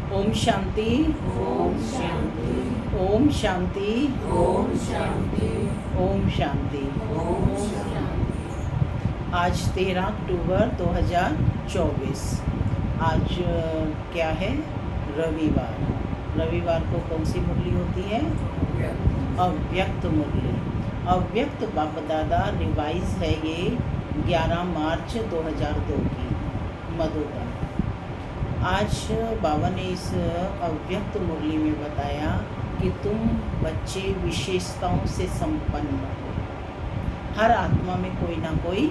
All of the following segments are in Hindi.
ओम शांति। ओम शांति। ओम शांति। ओम शांति। ओम शांति। ओम शांति। आज 13 अक्टूबर 2024। आज क्या है? रविवार। रविवार को कौन सी मुरली होती है? अव्यक्त मुरली। अव्यक्त बाप दादा रिवाइज है ये 11 मार्च 2002 की मधुबन। आज बाबा ने इस अव्यक्त मुरली में बताया कि तुम बच्चे विशेषताओं से संपन्न हो। हर आत्मा में कोई ना कोई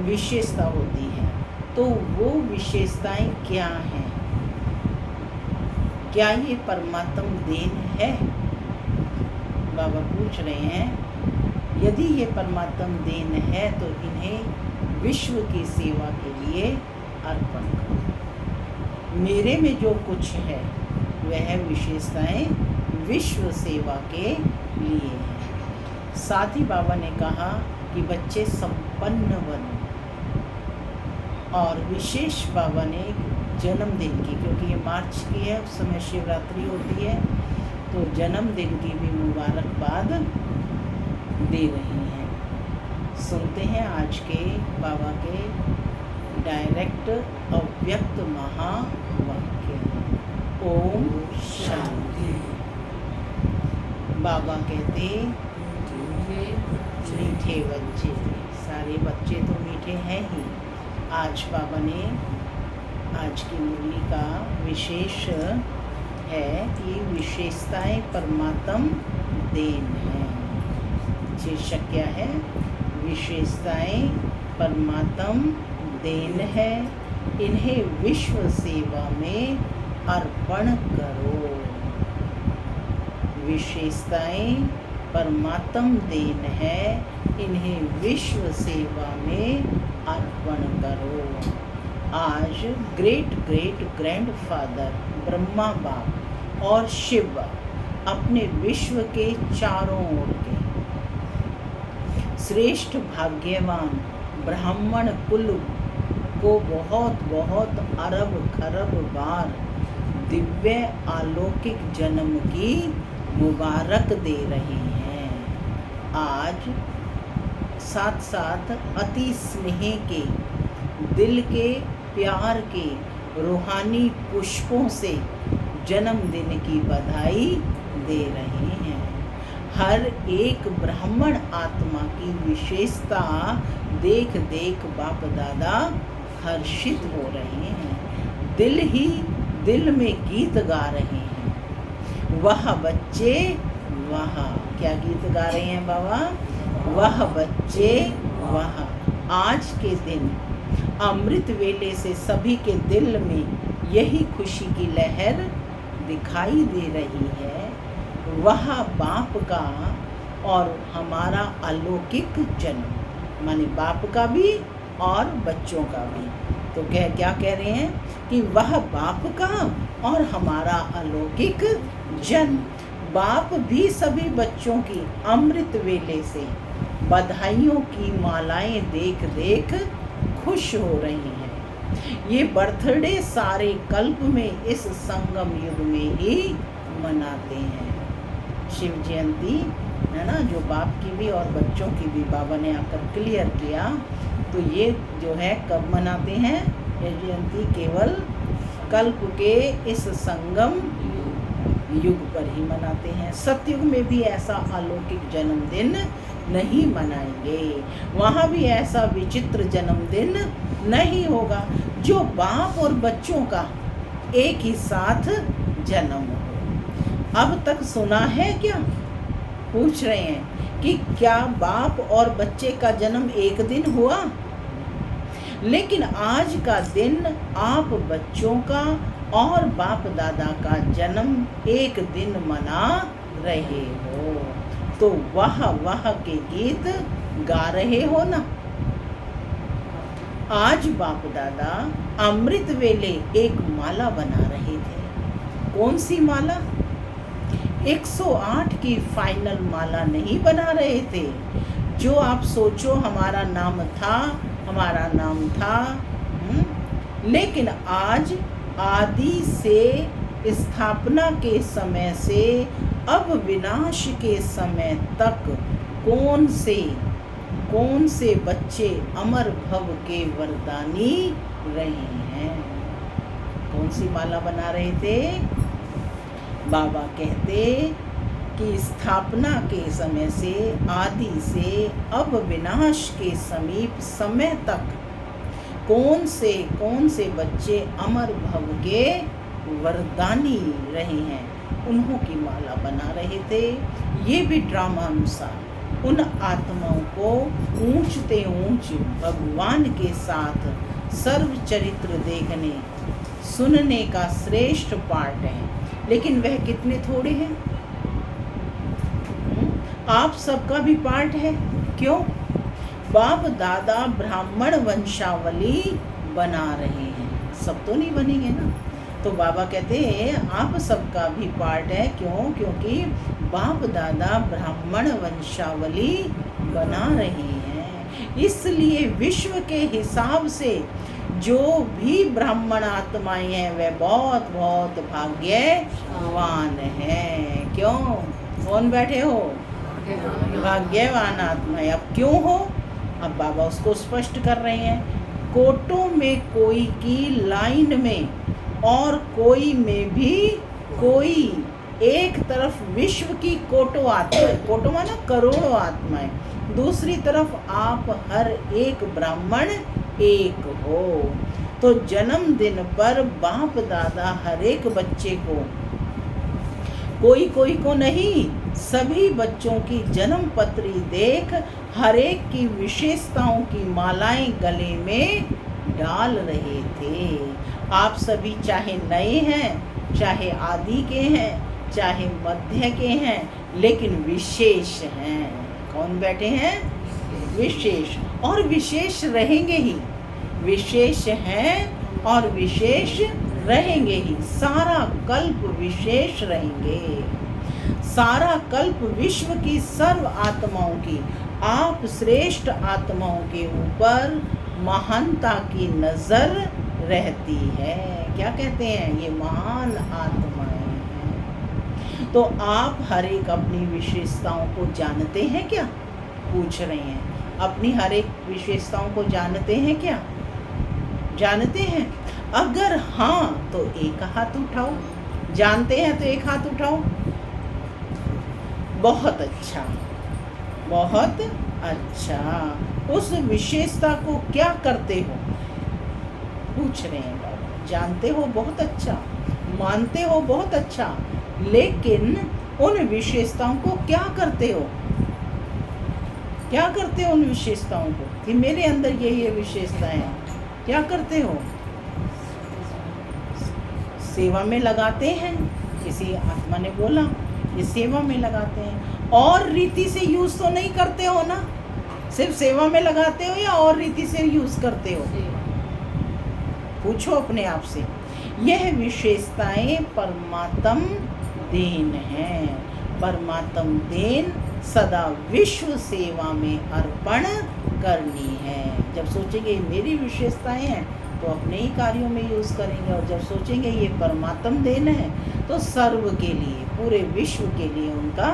विशेषता होती है, तो वो विशेषताएं क्या हैं? क्या ये परमात्म देन है? बाबा पूछ रहे हैं, यदि ये परमात्म देन है तो इन्हें विश्व की सेवा के लिए अर्पण करो। मेरे में जो कुछ है वह विशेषताएं विश्व सेवा के लिए हैं। साथ ही बाबा ने कहा कि बच्चे संपन्न बनो। और विशेष बाबा ने जन्मदिन की, क्योंकि ये मार्च की है, उस समय शिवरात्रि होती है, तो जन्मदिन की भी मुबारकबाद दे रही हैं। सुनते हैं आज के बाबा के डायरेक्ट अव्यक्त महावाक्य। ओम शांति। बाबा कहते मीठे बच्चे, सारे बच्चे तो मीठे हैं ही। आज बाबा ने आज की मुरली का विशेष है कि विशेषताएं परमात्म देन है। शीर्षक क्या है? विशेषताएं परमात्म देन है, इन्हें विश्व सेवा में अर्पण करो। विशेषताएं परमात्म देन है, इन्हें विश्व सेवा में अर्पण करो। आज ग्रेट ग्रेट ग्रैंडफादर ब्रह्मा बाप और शिव अपने विश्व के चारों ओर के श्रेष्ठ भाग्यवान ब्राह्मण कुल को बहुत बहुत अरब खरब बार दिव्य अलौकिक जन्म की मुबारक दे रहे हैं। आज साथ साथ अति स्नेह के, दिल के प्यार के रूहानी पुष्पों से जन्मदिन की बधाई दे रहे हैं। हर एक ब्राह्मण आत्मा की विशेषता देख देख बाप दादा हर्षित हो रहे हैं। दिल ही दिल में गीत गा रहे हैं। वह बच्चे, वह क्या गीत गा रहे हैं बाबा? वह बच्चे वह। आज के दिन अमृत वेले से सभी के दिल में यही खुशी की लहर दिखाई दे रही है। वह बाप का और हमारा अलौकिक जन्म, माने बाप का भी और बच्चों का भी। तो क्या कह रहे हैं कि वह बाप का और हमारा अलौकिक जन्म। बाप भी सभी बच्चों की अमृत वेले से बधाइयों की मालाएं देख देख खुश हो रही हैं। ये बर्थडे सारे कल्प में इस संगम युग में ही मनाते हैं। शिव जयंती है ना, जो बाप की भी और बच्चों की भी बाबा ने आकर क्लियर किया। तो ये जो है कब मनाते हैं? ये जयंती केवल कल्प के इस संगम युग पर ही मनाते हैं। सतयुग में भी ऐसा अलौकिक जन्मदिन नहीं मनाएंगे। वहाँ भी ऐसा विचित्र जन्मदिन नहीं होगा जो बाप और बच्चों का एक ही साथ जन्म हो। अब तक सुना है क्या? पूछ रहे हैं कि क्या बाप और बच्चे का जन्म एक दिन हुआ? लेकिन आज का दिन आप बच्चों का और बाप दादा का जन्म एक दिन मना रहे हो, तो वह के गीत गा रहे हो ना। आज बाप दादा अमृत वेले एक माला बना रहे थे। कौन सी माला? 108 की फाइनल माला नहीं बना रहे थे। जो आप सोचो हमारा नाम था, लेकिन आज आदि से स्थापना के समय से अब विनाश के समय तक कौन से बच्चे अमर भव के वरदानी रहे हैं। कौन सी माला बना रहे थे? बाबा कहते कि स्थापना के समय से, आदि से अब विनाश के समीप समय तक कौन से बच्चे अमर भव के वरदानी रहे हैं, उन्हों की माला बना रहे थे। ये भी ड्रामानुसार उन आत्माओं को ऊंचते ऊंच भगवान के साथ सर्व चरित्र देखने सुनने का श्रेष्ठ पार्ट है। लेकिन वह कितने थोड़े हैं? आप सबका भी पार्ट है। क्यों? बाप दादा ब्राह्मण वंशावली बना रहे हैं, सब तो नहीं बनेंगे ना। तो बाबा कहते हैं आप सबका भी पार्ट है। क्यों? क्योंकि बाप दादा ब्राह्मण वंशावली बना रहे हैं। इसलिए विश्व के हिसाब से जो भी ब्राह्मण आत्माएं हैं वे बहुत बहुत भाग्यवान हैं। क्यों? कौन बैठे हो? भाग्यवान आत्माएं। अब क्यों हो? अब बाबा उसको स्पष्ट कर रहे हैं। कोटों में कोई की लाइन में और कोई में भी कोई, एक तरफ विश्व की कोटों आत्माएं, कोटों माना करोड़ों आत्माएं, दूसरी तरफ आप हर एक ब्राह्मण एक हो। तो जन्मदिन पर बाप दादा हर एक बच्चे को, कोई को नहीं, सभी बच्चों की जन्म पत्री देख हर एक की विशेषताओं की मालाएं गले में डाल रहे थे। आप सभी चाहे नए हैं, चाहे आदि के हैं, चाहे मध्य के हैं, लेकिन विशेष हैं। कौन बैठे हैं? विशेष, और विशेष रहेंगे ही। विशेष हैं और विशेष रहेंगे ही। सारा कल्प विशेष रहेंगे। सारा कल्प विश्व की सर्व आत्माओं की, आप श्रेष्ठ आत्माओं के ऊपर महानता की नजर रहती है। क्या कहते हैं? ये महान आत्माएं हैं। तो आप हर एक अपनी विशेषताओं को जानते हैं क्या? पूछ रहे हैं। अपनी हर एक विशेषताओं को जानते हैं क्या? जानते हैं? अगर हाँ तो एक हाथ उठाओ। जानते हैं तो एक हाथ उठाओ। बहुत अच्छा, बहुत अच्छा। उस विशेषता को क्या करते हो? पूछ रहे हैं बाबा। जानते हो? बहुत अच्छा। मानते हो? बहुत अच्छा। लेकिन उन विशेषताओं को क्या करते हो? क्या करते हो उन विशेषताओं को कि मेरे अंदर ये विशेषताएं हैं? क्या करते हो? सेवा में लगाते हैं। किसी आत्मा ने बोला ये सेवा में लगाते हैं। और रीति से यूज तो नहीं करते हो ना? सिर्फ सेवा में लगाते हो या और रीति से यूज करते हो? पूछो अपने आप से। यह विशेषताएं परमात्म देन हैं। परमात्म देन सदा विश्व सेवा में अर्पण करनी है। जब सोचेंगे मेरी विशेषताएं हैं तो अपने ही कार्यों में यूज करेंगे, और जब सोचेंगे ये परमात्म देन है तो सर्व के लिए, पूरे विश्व के लिए उनका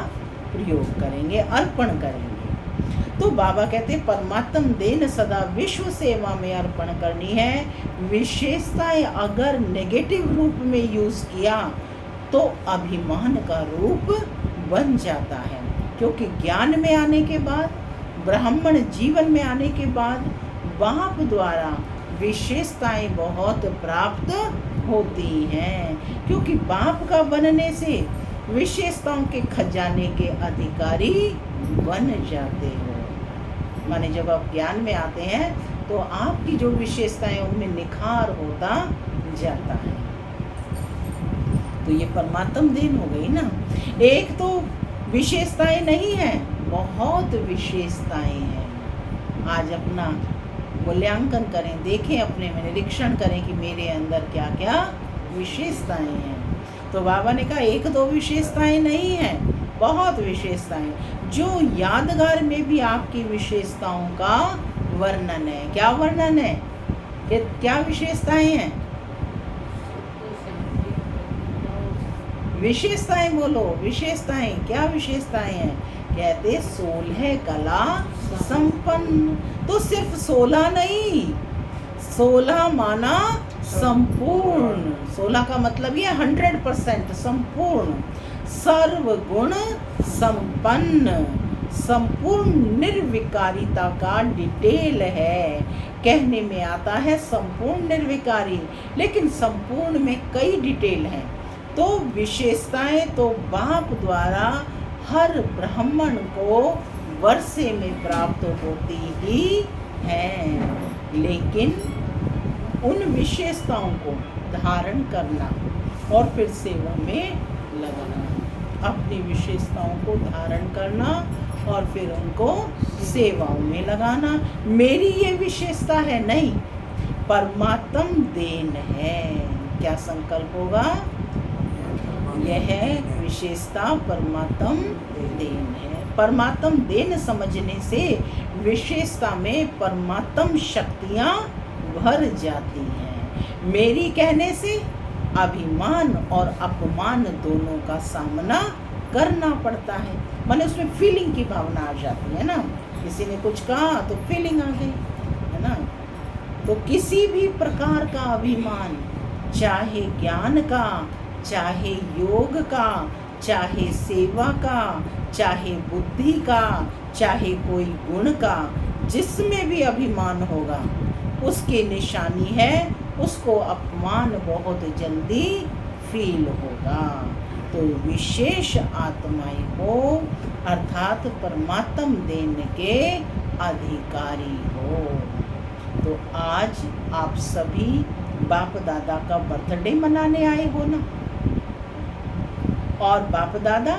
प्रयोग करेंगे, अर्पण करेंगे। तो बाबा कहते परमात्म देन सदा विश्व सेवा में अर्पण करनी है। विशेषताएं अगर नेगेटिव रूप में यूज किया तो अभिमान का रूप बन जाता है। क्योंकि ज्ञान में आने के बाद, ब्राह्मण जीवन में आने के बाद बाप द्वारा विशेषताएं बहुत प्राप्त होती हैं। क्योंकि बाप का बनने से विशेषताओं के खजाने के अधिकारी बन जाते हो। माने जब आप ज्ञान में आते हैं तो आपकी जो विशेषताएं उनमें निखार होता जाता है। तो ये परमात्म देन हो गई ना। एक तो विशेषताएं नहीं है, बहुत विशेषताएं हैं। आज अपना मूल्यांकन करें, देखें, अपने में निरीक्षण करें कि मेरे अंदर क्या क्या विशेषताएं हैं। तो बाबा ने कहा एक दो विशेषताएं नहीं हैं, बहुत विशेषताएं। जो यादगार में भी आपकी विशेषताओं का वर्णन है। क्या वर्णन है? क्या विशेषताएं हैं? विशेषताएं बोलो, विशेषताएं, क्या विशेषताएं हैं? कहते 16 कला संपन्न। तो सिर्फ 16 नहीं, 16 माना संपूर्ण। 16 का मतलब ये 100% संपूर्ण, सर्वगुण संपन्न, संपूर्ण निर्विकारिता का डिटेल है। कहने में आता है संपूर्ण निर्विकारी, लेकिन संपूर्ण में कई डिटेल हैं। तो विशेषताएं तो बाप द्वारा हर ब्राह्मण को वर्षे में प्राप्त होती ही हैं, लेकिन उन विशेषताओं को धारण करना और फिर सेवा में लगाना, अपनी विशेषताओं को धारण करना और फिर उनको सेवाओं में लगाना। मेरी ये विशेषता है नहीं, परमात्म देन है। क्या संकल्प होगा? यह विशेषता परमात्म देन है। परमात्म देन समझने से विशेषता में परमात्म शक्तियाँ भर जाती हैं। मेरी कहने से अभिमान और अपमान दोनों का सामना करना पड़ता है। माने उसमें फीलिंग की भावना आ जाती है ना, किसी ने कुछ कहा तो फीलिंग आ गई, है ना। तो किसी भी प्रकार का अभिमान, चाहे ज्ञान का, चाहे योग का, चाहे सेवा का, चाहे बुद्धि का, चाहे कोई गुण का, जिसमें भी अभिमान होगा उसकी निशानी है, उसको अपमान बहुत जल्दी फील होगा। तो विशेष आत्माएं हो अर्थात परमात्म देन के अधिकारी हो। तो आज आप सभी बाप दादा का बर्थडे मनाने आए हो ना, और बाप दादा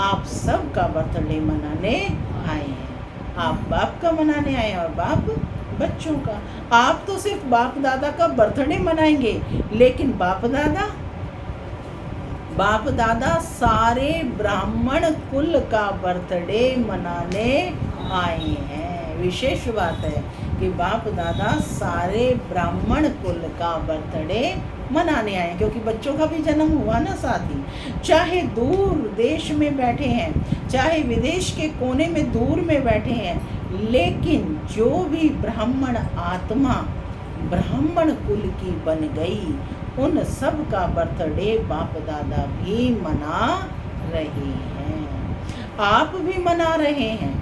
आप सब का बर्थडे मनाने आए हैं। आप बाप का मनाने आए हैं और बाप बच्चों का। आप तो सिर्फ बाप दादा का बर्थडे मनाएंगे, लेकिन बाप दादा सारे ब्राह्मण कुल का बर्थडे मनाने आए हैं। विशेष बात है कि बाप दादा सारे ब्राह्मण कुल का बर्थडे मनाने आए, क्योंकि बच्चों का भी जन्म हुआ ना साथ ही। चाहे दूर देश में बैठे हैं, चाहे विदेश के कोने में दूर में बैठे हैं, लेकिन जो भी ब्राह्मण आत्मा ब्राह्मण कुल की बन गई, उन सब का बर्थडे बाप दादा भी मना रहे हैं। आप भी मना रहे हैं,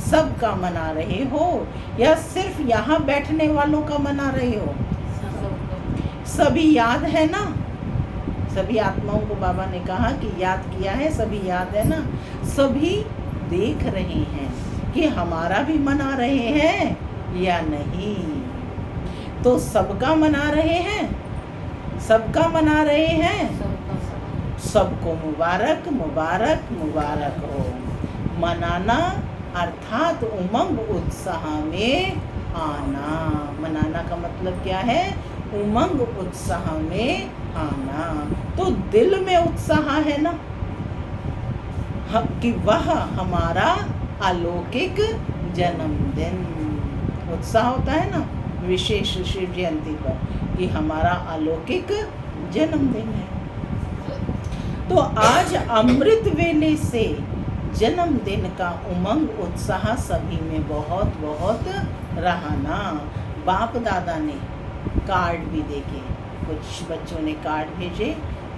सब का मना रहे हो या सिर्फ यहाँ बैठने वालों का मना रहे हो? सभी याद है ना, सभी आत्माओं को बाबा ने कहा कि याद किया है, सभी याद है ना। सभी देख रहे हैं कि हमारा भी मना रहे हैं या नहीं। तो सबका मना रहे हैं, सबका मना रहे हैं। सबको मुबारक मुबारक मुबारक हो। मनाना अर्थात उमंग उत्साह में आना। मनाना का मतलब क्या है? उमंग उत्साह में आना। तो दिल में उत्साह है ना कि वह हमारा अलौकिक जन्मदिन। उत्साह होता है ना विशेष शिव जयंती पर कि हमारा अलौकिक जन्मदिन है। तो आज अमृत वेले से जन्मदिन का उमंग उत्साह सभी में बहुत बहुत रहा ना। बाप दादा ने कार्ड भी देखे, कुछ बच्चों ने कार्ड भेजे,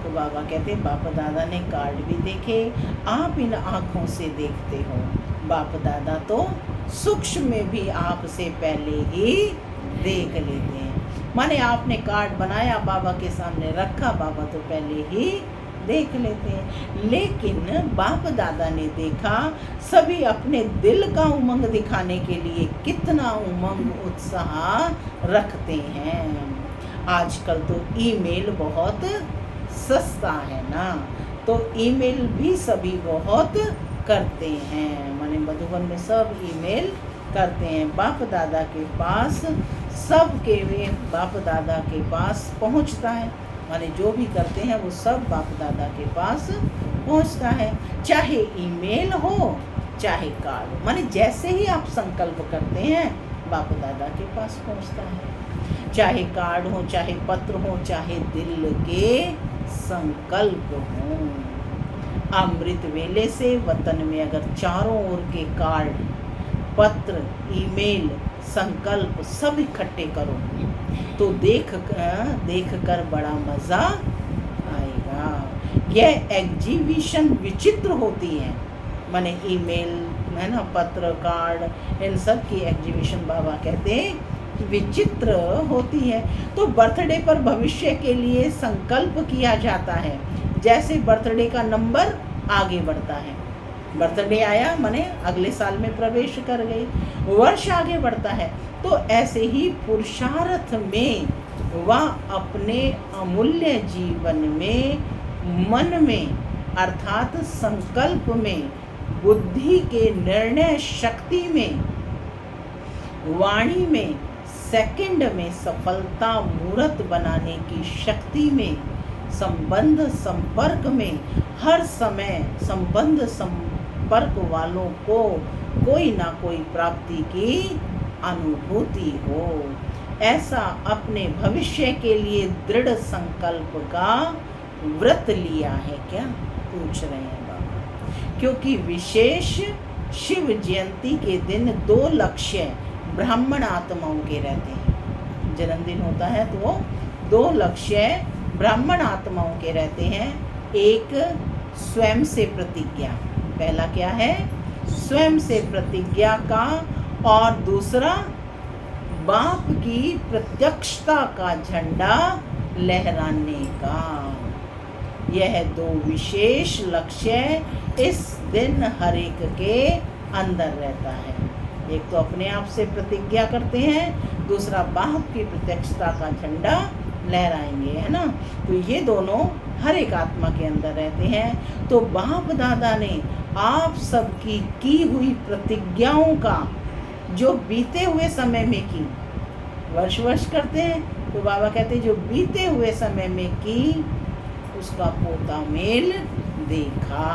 तो बाबा कहते बाप दादा ने कार्ड भी देखे। आप इन आँखों से देखते हो, बाप दादा तो सूक्ष्म में भी आपसे पहले ही देख लेते हैं। माने आपने कार्ड बनाया, बाबा के सामने रखा, बाबा तो पहले ही देख लेते हैं। लेकिन बाप दादा ने देखा, सभी अपने दिल का उमंग दिखाने के लिए कितना उमंग उत्साह रखते हैं। आजकल तो ईमेल बहुत सस्ता है ना, तो ईमेल भी सभी बहुत करते हैं। माने मधुबन में सब ईमेल करते हैं। बाप दादा के पास सबके वे बाप दादा के पास पहुंचता है। माने जो भी करते हैं वो सब बाप दादा के पास पहुंचता है, चाहे ईमेल हो चाहे कार्ड। माने जैसे ही आप संकल्प करते हैं बाप दादा के पास पहुंचता है। चाहे कार्ड हो, चाहे पत्र हो, चाहे दिल के संकल्प हो। अमृत वेले से वतन में अगर चारों ओर के कार्ड, पत्र, ईमेल, संकल्प सब इकट्ठे करो तो देख कर बड़ा मज़ा आएगा। यह एग्जीबिशन विचित्र होती है, माने ईमेल है ना, पत्र, कार्ड, इन सब की एग्जीबिशन बाबा कहते हैं विचित्र होती है। तो बर्थडे पर भविष्य के लिए संकल्प किया जाता है, जैसे बर्थडे का नंबर आगे बढ़ता है। बर्थडे आया माने अगले साल में प्रवेश कर गई, वर्ष आगे बढ़ता है। तो ऐसे ही पुरुषार्थ में वह अपने अमूल्य जीवन में, मन में अर्थात संकल्प में, बुद्धि के निर्णय शक्ति में, वाणी में, सेकंड में सफलता मूर्त बनाने की शक्ति में, संबंध संपर्क में हर समय संबंध संपर्क वालों को कोई ना कोई प्राप्ति की अनुभूति हो, ऐसा अपने भविष्य के लिए दृढ़ संकल्प का व्रत लिया है क्या, पूछ रहे हैं बाबा। क्योंकि विशेष शिव जयंती के दिन 2 लक्ष्य ब्राह्मण आत्माओं के रहते हैं। जन्मदिन होता है तो वो 2 लक्ष्य ब्राह्मण आत्माओं के रहते हैं। एक स्वयं से प्रतिज्ञा, पहला क्या है, स्वयं से प्रतिज्ञा का, और दूसरा बाप की प्रत्यक्षता का झंडा लहराने का। यह 2 विशेष लक्ष्य इस दिन हर एक के अंदर रहता है। एक तो अपने आप से प्रतिज्ञा करते हैं, दूसरा बाप की प्रत्यक्षता का झंडा लहराएंगे, है ना। तो ये दोनों हर एक आत्मा के अंदर रहते हैं। तो बाप दादा ने आप सबकी की हुई प्रतिज्ञाओं का, जो बीते हुए समय में की, वर्ष करते हैं तो बाबा कहते हैं जो बीते हुए समय में की उसका पोता मेल देखा।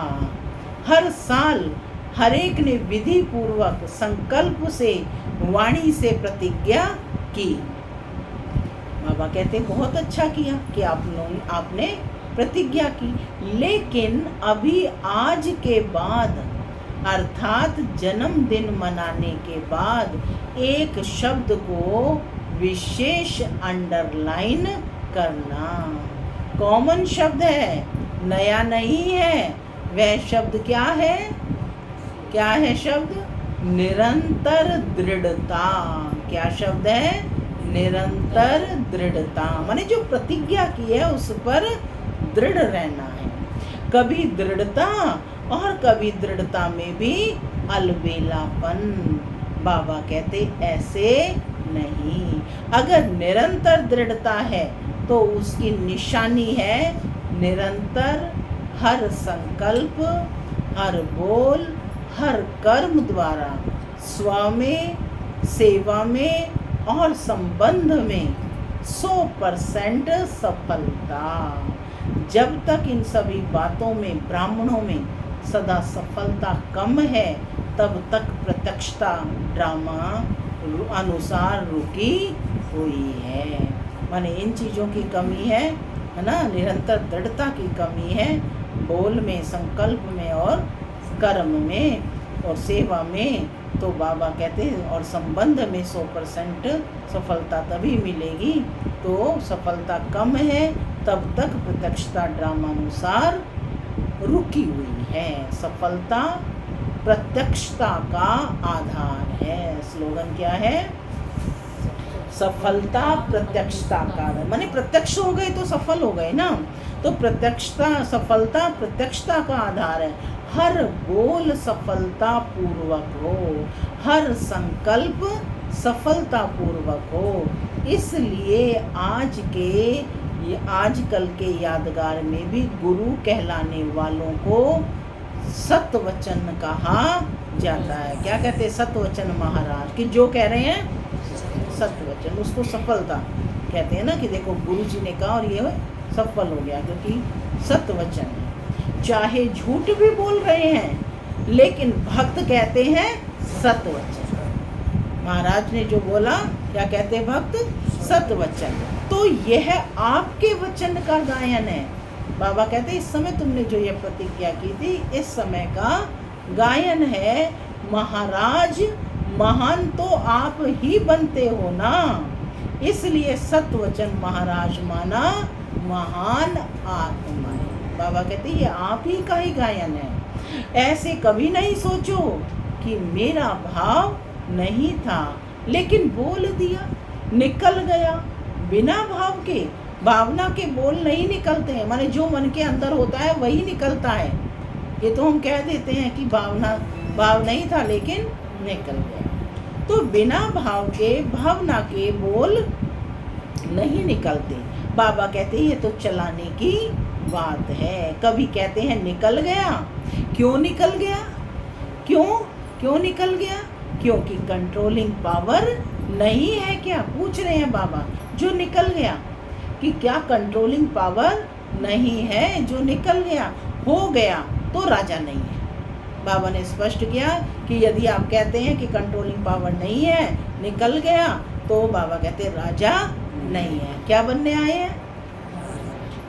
हर साल हर एक ने विधि पूर्वक संकल्प से, वाणी से प्रतिज्ञा की। बाबा कहते बहुत अच्छा किया कि आपने प्रतिज्ञा की, लेकिन अभी आज के बाद अर्थात जन्मदिन मनाने के बाद एक शब्द को विशेष अंडरलाइन करना। कॉमन शब्द है, नया नहीं है। वह शब्द क्या है, क्या है शब्द, निरंतर दृढ़ता। क्या शब्द है, निरंतर दृढ़ता, माने जो प्रतिज्ञा की है उस पर दृढ़ रहना है। कभी दृढ़ता और कभी दृढ़ता में भी अलबेलापन। बाबा कहते ऐसे नहीं, अगर निरंतर दृढ़ता है तो उसकी निशानी है निरंतर हर संकल्प, हर बोल, हर कर्म द्वारा स्व में, सेवा में और संबंध में 100% सफलता। जब तक इन सभी बातों में ब्राह्मणों में सदा सफलता कम है, तब तक प्रत्यक्षता ड्रामा अनुसार रुकी हुई है। माने इन चीज़ों की कमी है ना, निरंतर दृढ़ता की कमी है, बोल में, संकल्प में और कर्म में और सेवा में। तो बाबा कहते हैं और संबंध में 100% सफलता तभी मिलेगी। तो सफलता कम है तब तक प्रत्यक्षता ड्रामानुसार रुकी हुई है। सफलता प्रत्यक्षता का आधार है। स्लोगन क्या है, सफलता प्रत्यक्षता का आधार, माने प्रत्यक्ष हो गए तो सफल हो गए ना। तो प्रत्यक्षता, सफलता प्रत्यक्षता का आधार है। हर बोल सफलता पूर्वक हो, हर संकल्प सफलता पूर्वक हो। इसलिए आजकल के यादगार में भी गुरु कहलाने वालों को सतवचन कहा जाता है। क्या कहते हैं, सतवचन महाराज, कि जो कह रहे हैं सतवचन, उसको सफलता कहते हैं ना, कि देखो गुरु जी ने कहा और ये सफल हो गया, क्योंकि सतवचन है। चाहे झूठ भी बोल रहे हैं लेकिन भक्त कहते हैं सतवचन। महाराज ने जो बोला क्या कहते हैं भक्त, सत वचन। तो यह आपके वचन का गायन है। बाबा कहते इस समय तुमने जो ये प्रतिज्ञा की थी, इस समय का गायन है। महाराज महान तो आप ही बनते हो ना, इसलिए सतवचन महाराज माना महान आत्मा है। बाबा कहते ये आप ही का ही गायन है। ऐसे कभी नहीं सोचो कि मेरा भाव नहीं था, लेकिन बोल दिया, निकल गया। बिना भाव के, भावना के बोल नहीं निकलते हैं। माने जो मन के अंदर होता है वही निकलता है। ये तो हम कह देते हैं कि भाव नहीं था लेकिन निकल गया। तो बिना भाव के, भावना के बोल नहीं निकलते। बाबा कहते हैं ये तो चलाने की बात है। कभी कहते हैं निकल गया। क्यों निकल गया? क्यों निकल गया? क्योंकि कंट्रोलिंग पावर नहीं है क्या? पूछ रहे हैं बाबा। जो निकल गया कि क्या कंट्रोलिंग पावर नहीं है? जो निकल गया, हो गया तो राजा नहीं है। बाबा ने स्पष्ट किया कि यदि आप कहते हैं कि कंट्रोलिंग पावर नहीं है, निकल गया, तो बाबा कहते राजा नहीं है। क्या बनने आए हैं?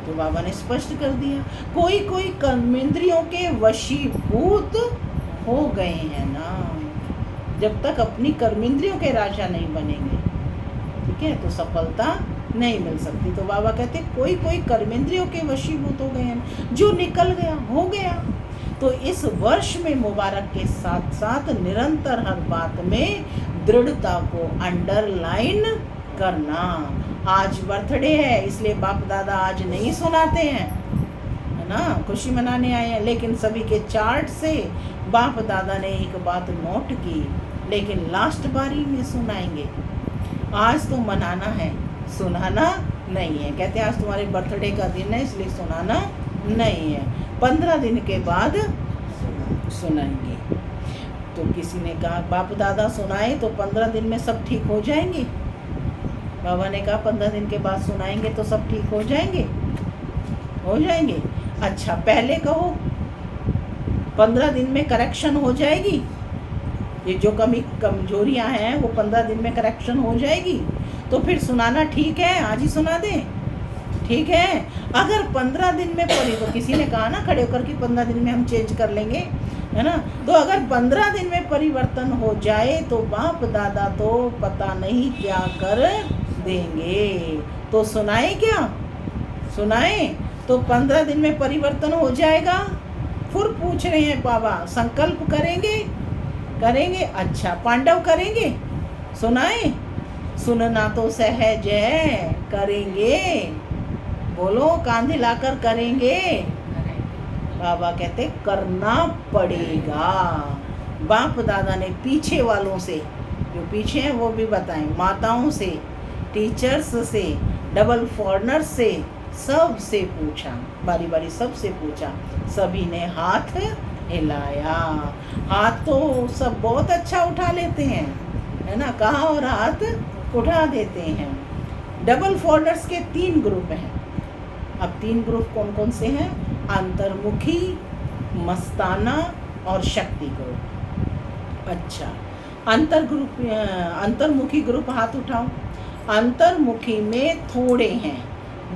तो बाबा ने स्पष्ट कर दिया, कोई कर्मेंद्रियों के वशीभूत हो गए हैं ना। जब तक अपनी कर्मेंद्रियों के राजा नहीं बनेंगे, ठीक है, तो सफलता नहीं मिल सकती। तो बाबा कहते कोई कर्मेंद्रियों के वशीभूत हो गए हैं। जो निकल गया, हो गया। तो इस वर्ष में मुबारक के साथ साथ निरंतर हर बात में दृढ़ता को अंडरलाइन करना। आज बर्थडे है, इसलिए बाप दादा आज नहीं सुनाते हैं, है ना, खुशी मनाने आए हैं। लेकिन सभी के चार्ट से बाप दादा ने एक बात नोट की, लेकिन लास्ट बारी में सुनाएंगे। आज तो मनाना है, सुनाना नहीं है। कहते हैं आज तुम्हारे बर्थडे का दिन है, इसलिए सुनाना नहीं है। 15 दिन के बाद सुनाएंगे। तो किसी ने कहा बाप दादा सुनाए तो 15 दिन में सब ठीक हो जाएंगे। बाबा ने कहा 15 दिन के बाद सुनाएंगे तो सब ठीक हो जाएंगे। हो जाएंगे। अच्छा, पहले कहो 15 दिन में करेक्शन हो जाएगी। ये जो कमजोरियां हैं वो 15 दिन में करेक्शन हो जाएगी। तो फिर सुनाना ठीक है, आज ही सुना दें, ठीक है। अगर 15 दिन में तो किसी ने कहा ना खड़े होकर कि 15 दिन में हम चेंज कर लेंगे, है ना। तो अगर 15 दिन में परिवर्तन हो जाए तो बाप दादा तो पता नहीं क्या कर देंगे। तो सुनाए क्या? सुनाए तो 15 दिन में परिवर्तन हो जाएगा। फिर पूछ रहे हैं बाबा संकल्प करेंगे। अच्छा, पांडव करेंगे, सुनाए? सुनना तो सहज है, करेंगे। बोलो, कांधे लाकर करेंगे। बाबा कहते करना पड़ेगा। बाप दादा ने पीछे वालों से, जो पीछे हैं वो भी बताएं, माताओं से, टीचर्स से, डबल फॉरनर्स से, सब से पूछा, बारी बारी सबसे पूछा। सभी ने हाथ हिलाया। हाथ तो सब बहुत अच्छा उठा लेते हैं, है ना, कहा और हाथ उठा देते हैं। डबल फॉरनर्स के 3 ग्रुप हैं। अब 3 ग्रुप कौन कौन से हैं? अंतर्मुखी, मस्ताना और शक्ति ग्रुप। अच्छा, अंतर्मुखी ग्रुप हाथ उठाओ। अंतर्मुखी में थोड़े हैं।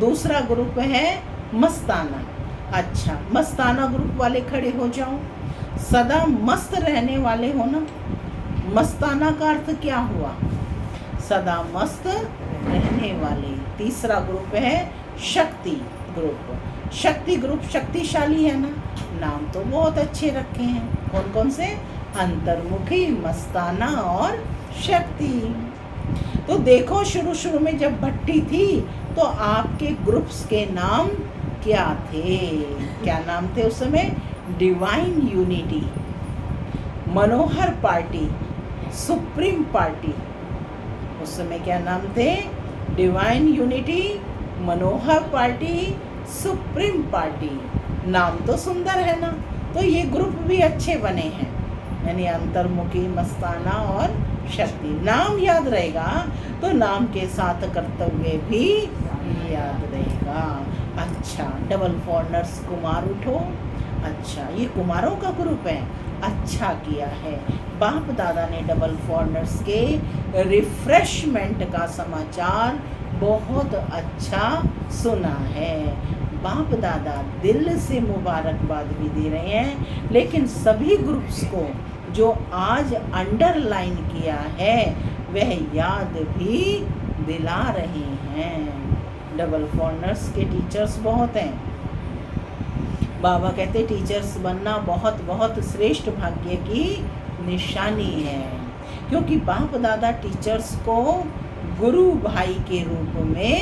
दूसरा ग्रुप है मस्ताना। अच्छा, मस्ताना ग्रुप वाले खड़े हो जाओ। सदा मस्त रहने वाले हो ना। मस्ताना का अर्थ क्या हुआ? सदा मस्त रहने वाले। तीसरा ग्रुप है शक्ति ग्रुप। शक्ति ग्रुप शक्तिशाली है ना। नाम तो बहुत अच्छे रखे हैं। कौन कौन से? अंतर्मुखी, मस्ताना और शक्ति। तो देखो, शुरू में जब भट्टी थी तो आपके ग्रुप्स के नाम क्या थे? क्या नाम थे उस समय? डिवाइन यूनिटी, मनोहर पार्टी, सुप्रीम पार्टी। उस समय क्या नाम थे? डिवाइन यूनिटी, मनोहर पार्टी, सुप्रीम पार्टी। नाम तो सुंदर है ना। तो ये ग्रुप भी अच्छे बने हैं, यानी अंतर्मुखी, मस्ताना और शक्ति। नाम याद रहेगा तो नाम के साथ कर्तव्य भी याद रहेगा। अच्छा, डबल फॉरनर्स कुमार उठो। अच्छा, ये कुमारों का ग्रुप है। अच्छा किया है। बाप दादा ने डबल फॉरनर्स के रिफ्रेशमेंट का समाचार बहुत अच्छा सुना है। बाप दादा दिल से मुबारकबाद भी दे रहे हैं, लेकिन सभी ग्रुप्स को जो आज अंडरलाइन किया है वह याद भी दिला रहे हैं। डबल फॉरनर्स के टीचर्स बहुत हैं। बाबा कहते टीचर्स बनना बहुत बहुत श्रेष्ठ भाग्य की निशानी है, क्योंकि बाप दादा टीचर्स को गुरु भाई के रूप में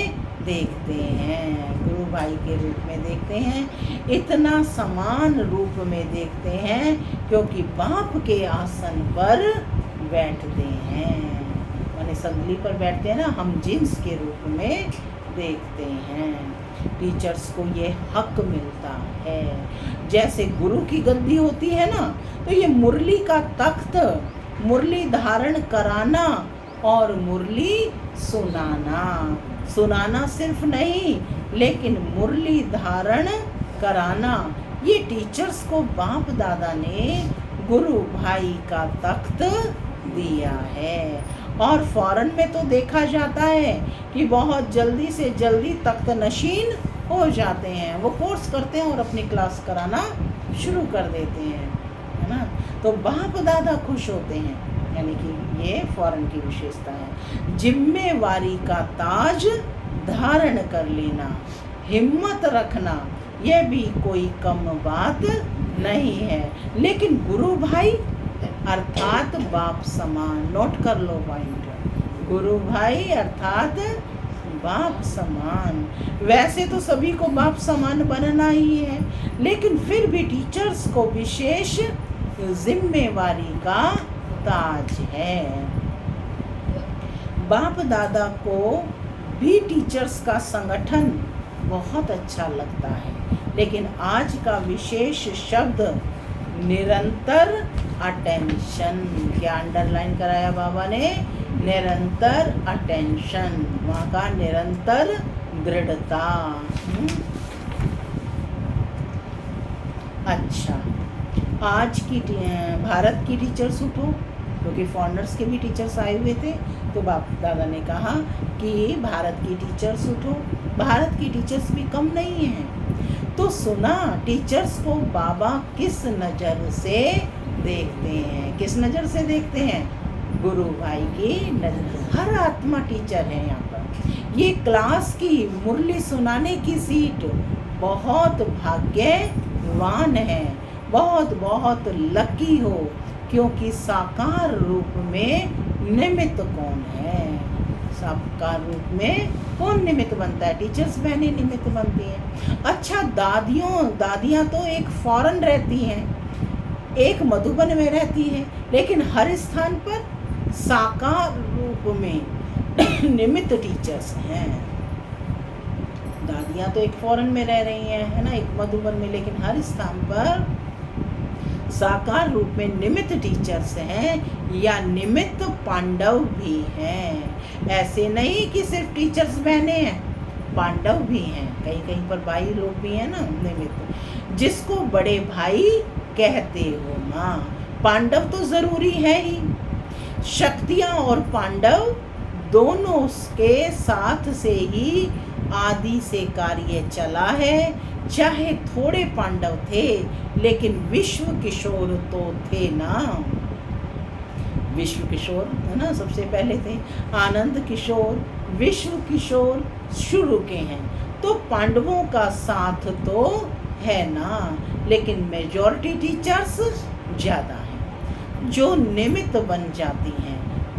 देखते हैं, गुरु भाई के रूप में देखते हैं, इतना समान रूप में देखते हैं क्योंकि बाप के आसन पर बैठते हैं, माने संगली पर बैठते हैं ना, हम जिन्स के रूप में देखते हैं। टीचर्स को ये हक मिलता है। जैसे गुरु की गद्दी होती है ना, तो ये मुरली का तख्त, मुरली धारण कराना और मुरली सुनाना सिर्फ नहीं, लेकिन मुरली धारण कराना, ये टीचर्स को बाप दादा ने गुरु भाई का तख्त दिया है। और फॉरेन में तो देखा जाता है कि बहुत जल्दी से जल्दी तख्त नशीन हो जाते हैं, वो कोर्स करते हैं और अपनी क्लास कराना शुरू कर देते हैं, है ना। तो बाप दादा खुश होते हैं, यानी कि ये फॉरेन की विशेषता है। जिम्मेवारी का ताज धारण कर लेना, हिम्मत रखना, यह भी कोई कम बात नहीं है। लेकिन गुरु भाई अर्थात बाप समान, नोट कर लो पॉइंट, गुरु भाई अर्थात बाप समान। वैसे तो सभी को बाप समान बनना ही है, लेकिन फिर भी टीचर्स को विशेष जिम्मेवारी का ताज है। बाप दादा को भी टीचर्स का संगठन बहुत अच्छा लगता है, लेकिन आज का विशेष शब्द निरंतर अटेंशन, क्या अंडरलाइन कराया बाबा ने, निरंतर अटेंशन, वहाँ का निरंतर दृढ़ता। अच्छा, आज की भारत की टीचर्स उठो, क्योंकि फॉरेनर्स के भी टीचर्स आए हुए थे, तो बाप दादा ने कहा कि भारत की टीचर्स उठो। भारत की टीचर्स भी कम नहीं हैं। तो सुना टीचर्स को बाबा किस नज़र से देखते हैं, किस नज़र से देखते हैं, गुरु भाई की नज़र। हर आत्मा टीचर है यहाँ पर। ये क्लास की मुरली सुनाने की सीट बहुत भाग्यवान है, बहुत बहुत लकी हो, क्योंकि साकार रूप में निमित्त कौन है, साकार रूप में कौन निमित्त बनता है, टीचर्स बहनें निमित्त बनती हैं। अच्छा, दादियाँ तो एक फॉरेन रहती हैं, एक मधुबन में रहती है, लेकिन हर स्थान पर साकार रूप में निमित्त टीचर्स हैं। दादियाँ तो एक फॉरेन में रह रही हैं, है ना, एक मधुबन में, लेकिन हर स्थान पर साकार रूप में निमित्त टीचर्स हैं या निमित्त पांडव भी हैं। ऐसे नहीं कि सिर्फ टीचर्स बहने हैं, पांडव भी हैं, कहीं कहीं पर भाई लोग भी हैं ना निमित्त, जिसको बड़े भाई कहते हो माँ। पांडव तो जरूरी है ही, शक्तियाँ और पांडव दोनों के साथ से ही आदि से कार्य चला है। चाहे थोड़े पांडव थे, लेकिन विश्व किशोर तो थे ना, विश्व किशोर है ना, सबसे पहले थे। आनंद किशोर, विश्व किशोर शुरू के हैं, तो पांडवों का साथ तो है ना, लेकिन मेजॉरिटी टीचर्स ज़्यादा हैं जो निमित्त बन जाती हैं।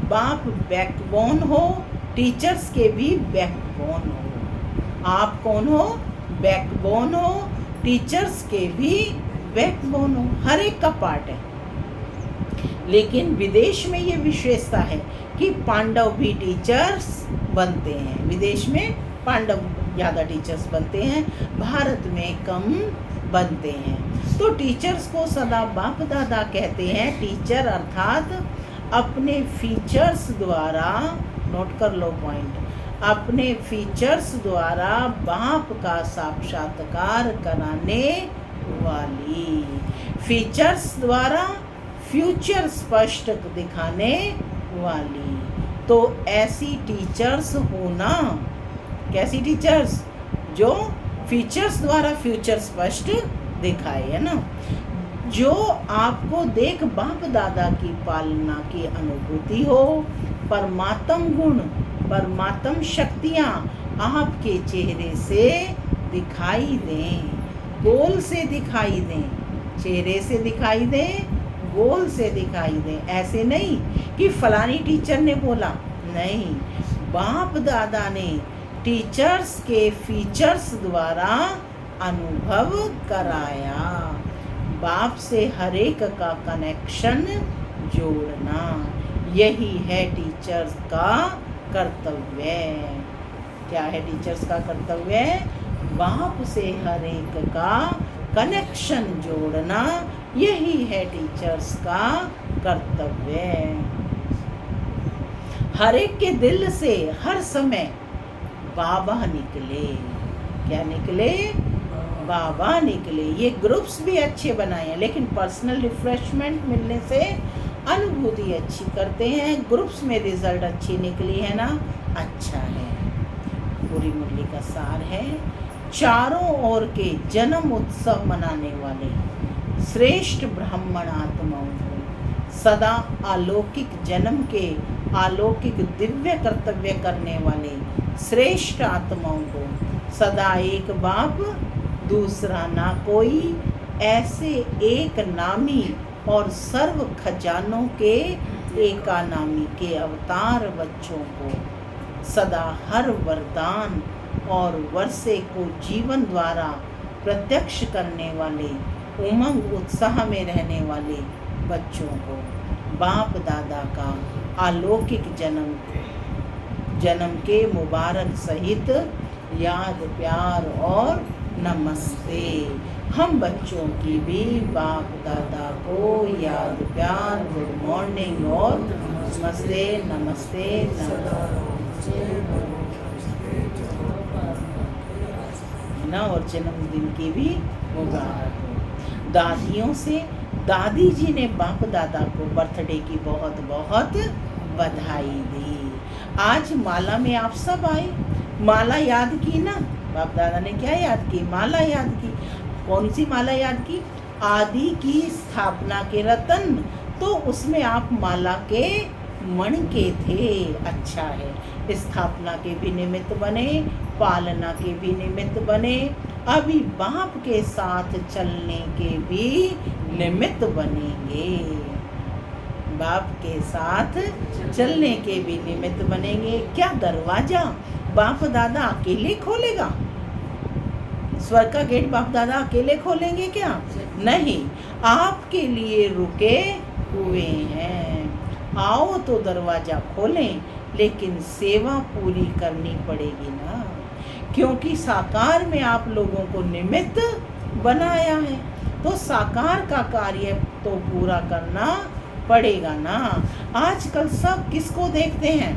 बाप बैकबोन हो, टीचर्स के भी बैकबोन हो। आप कौन हो? बैकबोन हो, टीचर्स के भी बैकबोन हो, हर एक का पार्ट है। लेकिन विदेश में ये विशेषता है कि पांडव भी टीचर्स बनते हैं। विदेश में पांडव ज़्यादा टीचर्स बनते हैं, भारत में कम बनते हैं। तो टीचर्स को सदा बाप दादा कहते हैं। टीचर अर्थात अपने फीचर्स द्वारा, नोट कर लो पॉइंट, अपने फीचर्स द्वारा बाप का साक्षात्कार कराने वाली। फीचर्स द्वारा फ्यूचर स्पष्ट दिखाने वाली। तो ऐसी टीचर्स होना, कैसी टीचर्स? जो फीचर्स द्वारा फ्यूचर स्पष्ट दिखाए, है ना। जो आपको देख बाप दादा की पालना की अनुभूति हो, परमात्म गुण, परमात्म शक्तियाँ आपके चेहरे से दिखाई दें, गोल से दिखाई दें, चेहरे से दिखाई दें, गोल से दिखाई दें। ऐसे नहीं कि फलानी टीचर ने बोला, नहीं, बाप दादा ने टीचर्स के फीचर्स द्वारा अनुभव कराया। बाप से हर एक का कनेक्शन जोड़ना, यही है टीचर्स का कर्तव्य। क्या है टीचर्स का कर्तव्य? बाप से हर एक का कनेक्शन जोड़ना, यही है टीचर्स का कर्तव्य। हर एक के दिल से हर समय बाबा निकले। क्या निकले? बाबा निकले। ये ग्रुप्स भी अच्छे बनाए हैं, लेकिन पर्सनल रिफ्रेशमेंट मिलने से अनुभूति अच्छी करते हैं। ग्रुप्स में रिजल्ट अच्छी निकली है ना, अच्छा है। पूरी मुरली का सार है, चारों ओर के जन्म उत्सव मनाने वाले श्रेष्ठ ब्राह्मण आत्माओं को, सदा अलौकिक जन्म के अलौकिक दिव्य कर्तव्य करने वाले श्रेष्ठ आत्माओं को, सदा एक बाप दूसरा ना कोई, ऐसे एक नामी और सर्व खजानों के एकानामी के अवतार बच्चों को, सदा हर वरदान और वर्षे को जीवन द्वारा प्रत्यक्ष करने वाले, उमंग उत्साह में रहने वाले बच्चों को बाप दादा का अलौकिक जन्म के मुबारक सहित याद, प्यार और नमस्ते। हम बच्चों की भी बाप दादा को याद, प्यार, गुड मॉर्निंग और नमस्ते, नमस्ते, ना, और जन्मदिन की भी मुबारक हो। दादियों से दादी जी ने बाप दादा को बर्थडे की बहुत बहुत बधाई दी। आज माला में आप सब आए, माला याद की ना, बाप दादा ने क्या याद की? माला याद की। कौन सी माला याद की? आदि की स्थापना के रतन, तो उसमें आप माला के मण के थे। अच्छा है, स्थापना के भी निमित्त बने, पालना के भी निमित्त बने, अभी बाप के साथ चलने के भी निमित्त बनेंगे। बाप के साथ चलने के भी निमित्त बनेंगे। क्या दरवाजा बाप दादा अकेले खोलेगा? स्वर्ग का गेट बाप दादा अकेले खोलेंगे क्या? नहीं, आपके लिए रुके हुए हैं। आओ तो दरवाजा खोलें, लेकिन सेवा पूरी करनी पड़ेगी ना, क्योंकि साकार में आप लोगों को निमित्त बनाया है, तो साकार का कार्य तो पूरा करना पड़ेगा ना। आजकल सब किसको देखते हैं?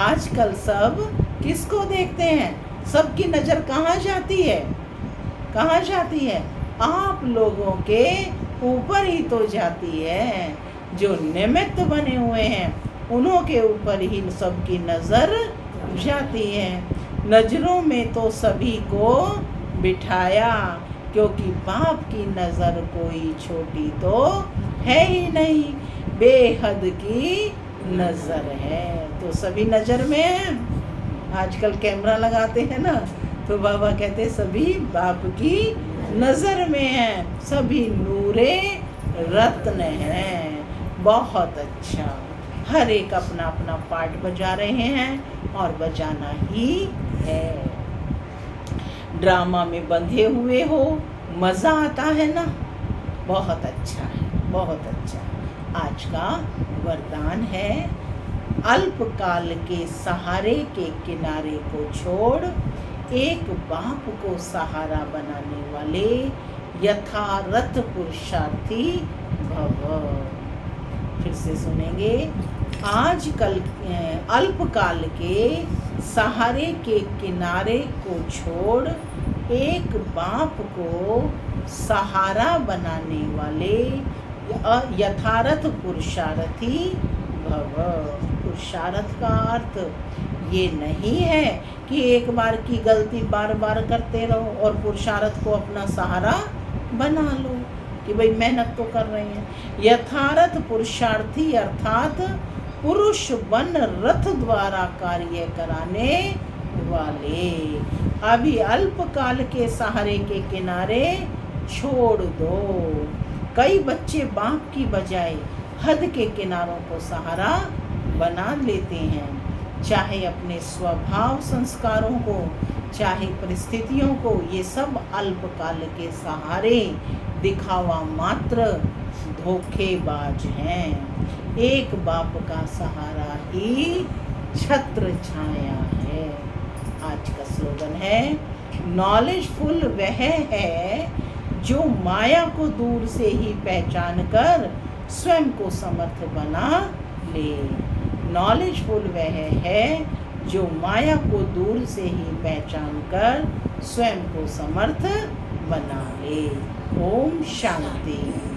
आजकल सब किसको देखते हैं? सबकी नज़र कहाँ जाती है? कहाँ जाती है? आप लोगों के ऊपर ही तो जाती है। जो निमित्त बने हुए हैं, उन्हों के ऊपर ही सबकी नज़र जाती है। नज़रों में तो सभी को बिठाया, क्योंकि बाप की नज़र कोई छोटी तो है ही नहीं, बेहद की नज़र है, तो सभी नज़र में है। आजकल कैमरा लगाते हैं ना, तो बाबा कहते सभी बाप की नज़र में है, सभी नूरे रत्न हैं। बहुत अच्छा, हर एक अपना अपना पार्ट बजा रहे हैं और बजाना ही है। ड्रामा में बंधे हुए हो, मज़ा आता है ना, बहुत अच्छा है, बहुत अच्छा। आज का वरदान है, अल्पकाल के सहारे के किनारे को छोड़ एक बाप को सहारा बनाने वाले यथार्थ पुरुषार्थी भव। फिर से सुनेंगे, आजकल अल्पकाल के सहारे के किनारे को छोड़ एक बाप को सहारा बनाने वाले यथार्थ पुरुषार्थी भव। पुरुषार्थ का अर्थ ये नहीं है कि एक बार की गलती बार बार करते रहो और पुरुषार्थ को अपना सहारा बना लो कि भाई मेहनत तो कर रहे हैं। यथार्थ पुरुषार्थी अर्थात पुरुष बन रथ द्वारा कार्य कराने वाले। अभी अल्पकाल के सहारे के किनारे छोड़ दो। कई बच्चे बाप की बजाय हद के किनारों को सहारा बना लेते हैं, चाहे अपने स्वभाव संस्कारों को, चाहे परिस्थितियों को। ये सब अल्पकाल के सहारे दिखावा मात्र धोखेबाज हैं। एक बाप का सहारा ही छत्र छाया है। आज का स्लोगन है, नॉलेजफुल वह है जो माया को दूर से ही पहचान कर स्वयं को समर्थ बना ले। नॉलेजफुल वह है जो माया को दूर से ही पहचान कर स्वयं को समर्थ बना ले। ओम शांति।